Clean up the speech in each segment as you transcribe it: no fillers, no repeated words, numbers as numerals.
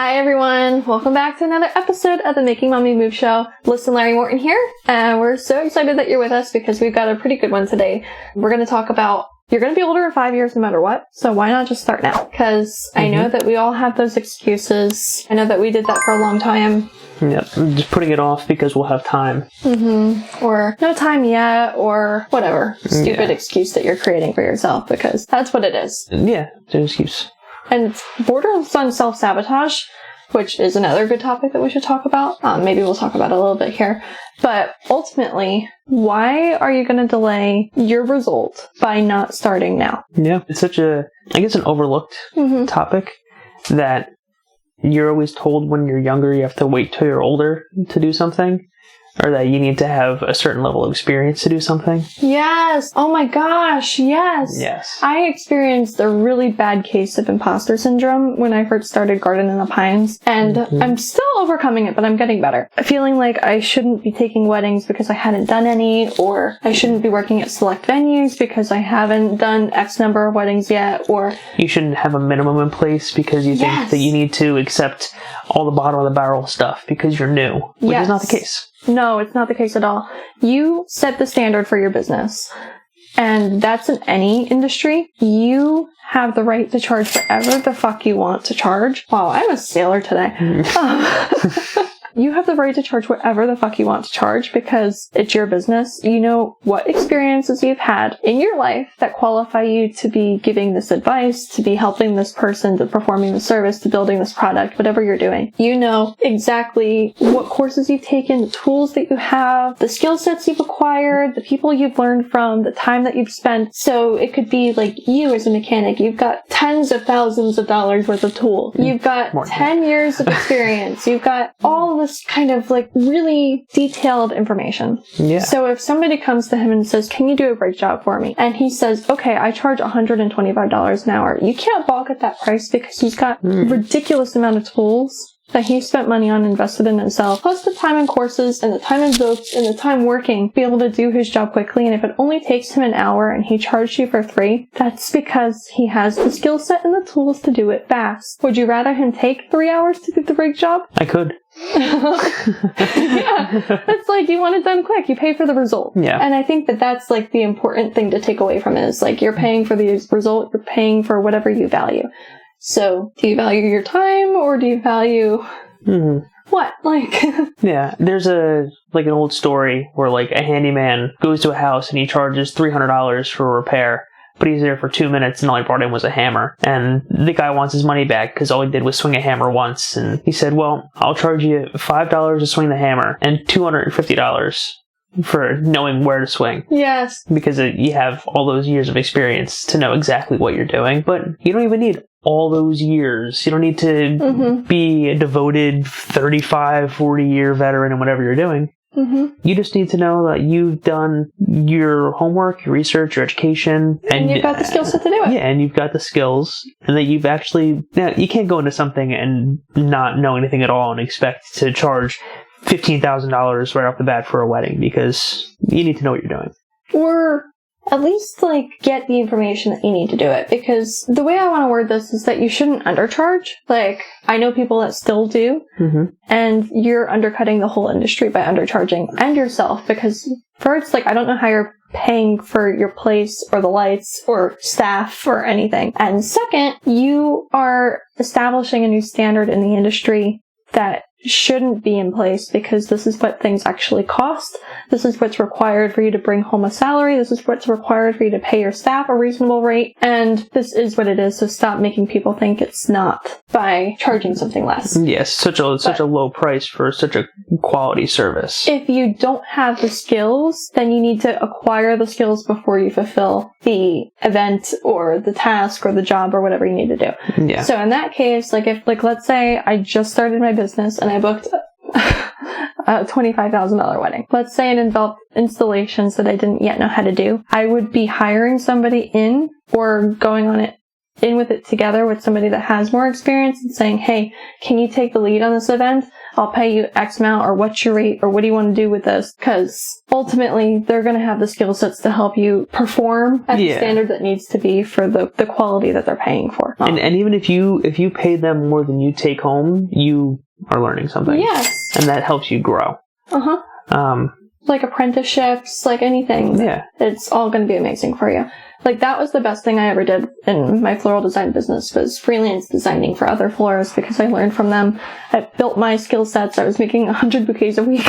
Hi everyone, welcome back to another episode of the Making Mommy Move Show. Lyss and Larry Morton here, and we're so excited that you're with us because we've got a pretty good one today. We're going to talk about you're going to be older in 5 years no matter what, so why not just start now? Because I know that we all have those excuses. I know that we did that for a long time. Yep, just putting it off because we'll have time. Or no time yet, or whatever stupid excuse that you're creating for yourself, because that's what it is. Yeah, it's an excuse. And it's borders on self-sabotage, which is another good topic that we should talk about. Maybe we'll talk about it a little bit here. But ultimately, why are you going to delay your result by not starting now? Yeah, it's such an overlooked topic that you're always told when you're younger you have to wait till you're older to do something. Or that you need to have a certain level of experience to do something. Yes. Oh my gosh. Yes. Yes. I experienced a really bad case of imposter syndrome when I first started Garden in the Pines. And I'm still overcoming it, but I'm getting better. Feeling like I shouldn't be taking weddings because I hadn't done any, or I shouldn't be working at select venues because I haven't done X number of weddings yet, or... You shouldn't have a minimum in place because you think that you need to accept all the bottom of the barrel stuff because you're new, which is not the case. No, it's not the case at all. You set the standard for your business, and that's in any industry. You have the right to charge whatever the fuck you want to charge. Wow, I'm a sailor today. You have the right to charge whatever the fuck you want to charge because it's your business. You know what experiences you've had in your life that qualify you to be giving this advice, to be helping this person, to performing the service, to building this product, whatever you're doing. You know exactly what courses you've taken, the tools that you have, the skill sets you've acquired, the people you've learned from, the time that you've spent. So it could be like you as a mechanic. You've got tens of thousands of dollars worth of tools. You've got 10 years of experience. You've got all of this kind of like really detailed information. Yeah. So if somebody comes to him and says, can you do a brake job for me? And he says, okay, I charge $125 an hour. You can't balk at that price because he's got ridiculous amount of tools that he spent money on, invested in himself, plus the time in courses and the time in books and the time working to be able to do his job quickly. And if it only takes him an hour and he charged you for $3, that's because he has the skill set and the tools to do it fast. Would you rather him take 3 hours to do the brake job? I could. Yeah, it's like you want it done quick. You pay for the result. Yeah. And I think that that's like the important thing to take away from it is like you're paying for the result, you're paying for whatever you value. So, do you value your time, or do you value what? Like, yeah, there's an old story where like a handyman goes to a house and he charges $300 for a repair, but he's there for 2 minutes and all he brought in was a hammer. And the guy wants his money back because all he did was swing a hammer once. And he said, well, I'll charge you $5 to swing the hammer and $250 for knowing where to swing. Yes. Because you have all those years of experience to know exactly what you're doing. But you don't even need all those years. You don't need to be a devoted 35, 40-year veteran in whatever you're doing. You just need to know that you've done your homework, your research, your education. And you've got the skill set to do it. Yeah, and you've got the skills. And that you've actually... Now, you can't go into something and not know anything at all and expect to charge $15,000 right off the bat for a wedding because you need to know what you're doing. Or at least, like, get the information that you need to do it. Because the way I want to word this is that you shouldn't undercharge. Like, I know people that still do. And you're undercutting the whole industry by undercharging. And yourself. Because first, like, I don't know how you're paying for your place or the lights or staff or anything. And second, you are establishing a new standard in the industry that shouldn't be in place because this is what things actually cost. This is what's required for you to bring home a salary. This is what's required for you to pay your staff a reasonable rate. And this is what it is. So stop making people think it's not by charging something less. Yes, such a low price for such a quality service. If you don't have the skills, then you need to acquire the skills before you fulfill the event or the task or the job or whatever you need to do. Yeah. So in that case, let's say I just started my business and I booked a $25,000 wedding. Let's say it involved installations that I didn't yet know how to do. I would be hiring somebody in or going on it in with it together with somebody that has more experience and saying, hey, can you take the lead on this event? I'll pay you X amount, or what's your rate, or what do you want to do with this? Because ultimately, they're going to have the skill sets to help you perform at the standard that needs to be for the quality that they're paying for. And even if you pay them more than you take home, you are learning something. Yes. And that helps you grow. Like apprenticeships, like anything. Yeah. It's all going to be amazing for you. Like, that was the best thing I ever did in my floral design business, was freelance designing for other florists, because I learned from them. I built my skill sets. I was making 100 bouquets a week.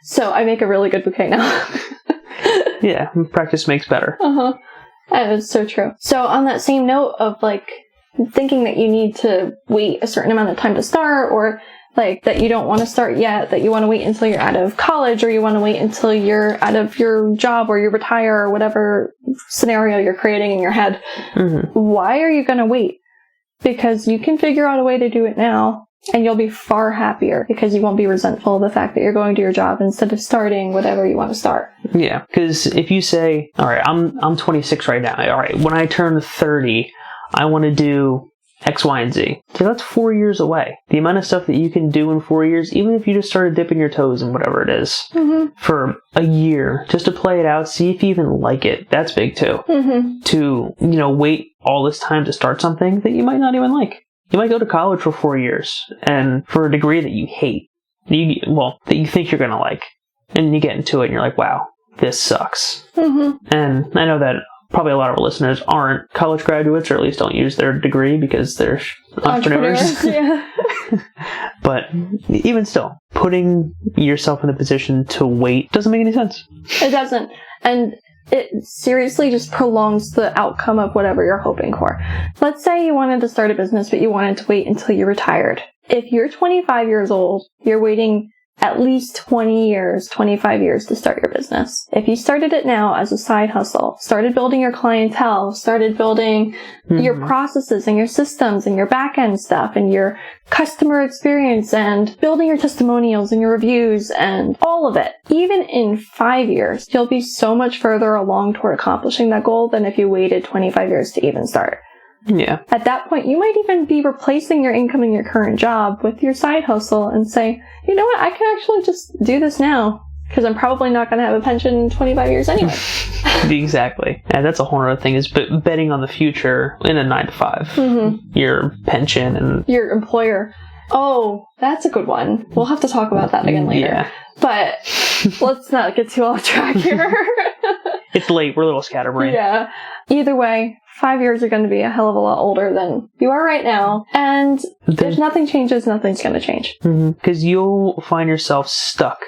So I make a really good bouquet now. Yeah, practice makes better. And it's so true. So on that same note of, like, thinking that you need to wait a certain amount of time to start, or like that you don't want to start yet, that you want to wait until you're out of college, or you want to wait until you're out of your job, or you retire, or whatever scenario you're creating in your head. Why are you going to wait? Because you can figure out a way to do it now, and you'll be far happier, because you won't be resentful of the fact that you're going to your job instead of starting whatever you want to start. Yeah. Because if you say, all right, I'm 26 right now. All right, when I turn 30, I want to do X, Y, and Z. So that's 4 years away. The amount of stuff that you can do in 4 years, even if you just started dipping your toes in whatever it is for a year, just to play it out, see if you even like it. That's big too. To, wait all this time to start something that you might not even like. You might go to college for 4 years and for a degree that you hate, that you think you're going to like. And you get into it and you're like, wow, this sucks. And I know that probably a lot of our listeners aren't college graduates, or at least don't use their degree because they're entrepreneurs. Yeah. But even still, putting yourself in a position to wait doesn't make any sense. It doesn't. And it seriously just prolongs the outcome of whatever you're hoping for. Let's say you wanted to start a business, but you wanted to wait until you're retired. If you're 25 years old, you're waiting at least 20 years, 25 years to start your business. If you started it now as a side hustle, started building your clientele, started building your processes and your systems and your back-end stuff and your customer experience and building your testimonials and your reviews and all of it, even in 5 years, you'll be so much further along toward accomplishing that goal than if you waited 25 years to even start. Yeah. At that point, you might even be replacing your income in your current job with your side hustle and say, you know what, I can actually just do this now, because I'm probably not going to have a pension in 25 years anyway. Exactly. And that's a whole other thing, is betting on the future in a 9-to-5. Your pension and your employer. Oh, that's a good one. We'll have to talk about that again later. Yeah. But let's not get too off track here. It's late. We're a little scatterbrained. Yeah. Either way, 5 years are going to be a hell of a lot older than you are right now. And if nothing changes, nothing's going to change. Because you'll find yourself stuck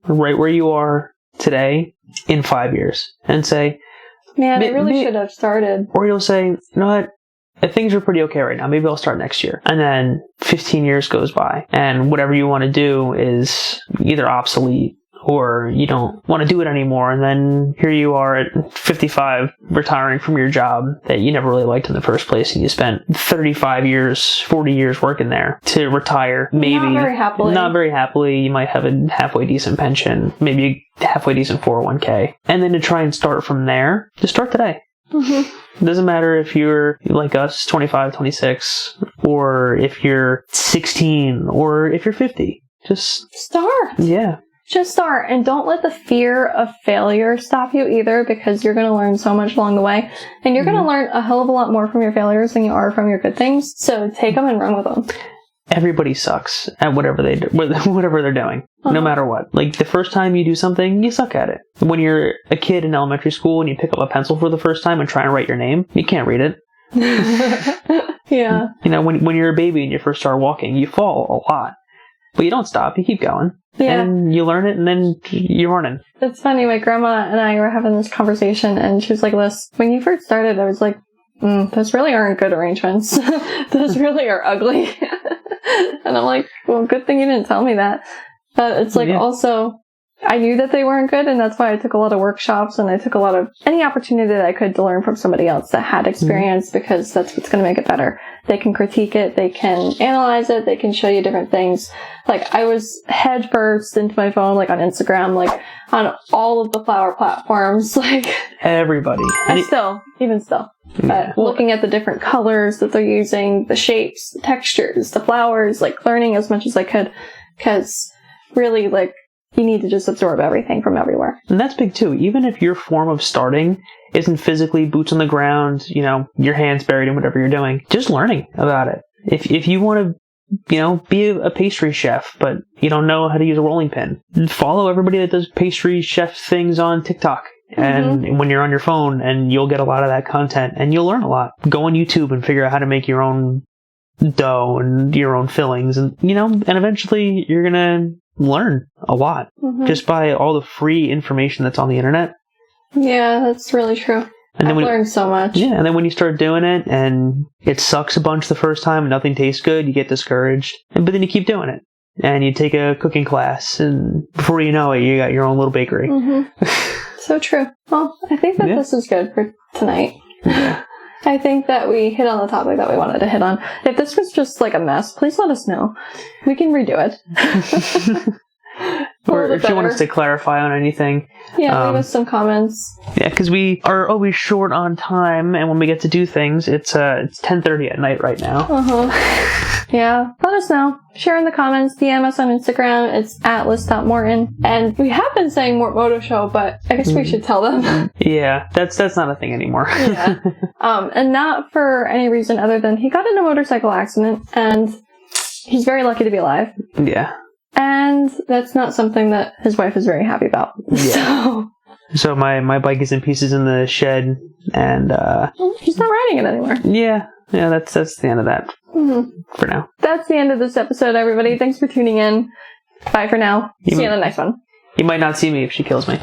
right where you are today in 5 years and say, man, I really should have started. Or you'll say, you know what? Things are pretty okay right now. Maybe I'll start next year. And then 15 years goes by, and whatever you want to do is either obsolete or you don't want to do it anymore. And then here you are at 55, retiring from your job that you never really liked in the first place. And you spent 35 years, 40 years working there to retire. Maybe not very happily. You might have a halfway decent pension, maybe a halfway decent 401k. And then to try and start from there, just start today. It doesn't matter if you're like us, 25, 26, or if you're 16, or if you're 50. Just start. Yeah. Just start, and don't let the fear of failure stop you either, because you're going to learn so much along the way, and you're going to learn a hell of a lot more from your failures than you are from your good things. So take them and run with them. Everybody sucks at whatever they do, whatever they're doing, no matter what. Like, the first time you do something, you suck at it. When you're a kid in elementary school and you pick up a pencil for the first time and try and write your name, you can't read it. Yeah. When you're a baby and you first start walking, you fall a lot. But you don't stop, you keep going. Yeah. And you learn it, and then you're running. It's funny, my grandma and I were having this conversation, and she was like, Lyss, when you first started, I was like, those really aren't good arrangements. Those really are ugly. And I'm like, well, good thing you didn't tell me that. But it's like, also, I knew that they weren't good, and that's why I took a lot of workshops, and I took a lot of any opportunity that I could to learn from somebody else that had experience, because that's what's going to make it better. They can critique it, they can analyze it, they can show you different things. Like, I was head first into my phone, like on Instagram, like on all of the flower platforms, like everybody. Even still. Looking at the different colors that they're using, the shapes, the textures, the flowers, like learning as much as I could, because really, like, you need to just absorb everything from everywhere. And that's big too. Even if your form of starting isn't physically boots on the ground, you know, your hands buried in whatever you're doing, just learning about it. If you want to, you know, be a pastry chef, but you don't know how to use a rolling pin, follow everybody that does pastry chef things on TikTok. And when you're on your phone, and you'll get a lot of that content, and you'll learn a lot. Go on YouTube and figure out how to make your own dough and your own fillings, and, you know, and eventually you're gonna learn a lot just by all the free information that's on the internet. Yeah, that's really true. And I've learned so much. Yeah, and then when you start doing it and it sucks a bunch the first time and nothing tastes good, you get discouraged. But then you keep doing it. And you take a cooking class, and before you know it, you got your own little bakery. So true. Well, I think that this is good for tonight. Yeah. I think that we hit on the topic that we wanted to hit on. If this was just like a mess, please let us know. We can redo it. Or if you want us to clarify on anything. Yeah, leave us some comments. Yeah, because we are always short on time, and when we get to do things, it's 10:30 at night right now. Yeah, let us know. Share in the comments. DM us on Instagram. It's at Lyss.Morton. And we have been saying Mortmoto Show, but I guess we should tell them. Yeah, that's not a thing anymore. Yeah. And not for any reason other than he got in a motorcycle accident, and he's very lucky to be alive. Yeah. And that's not something that his wife is very happy about. Yeah. So my bike is in pieces in the shed, and he's not riding it anymore. Yeah, that's the end of that for now. That's the end of this episode, everybody. Thanks for tuning in. Bye for now. See you in the next one. You might not see me if she kills me.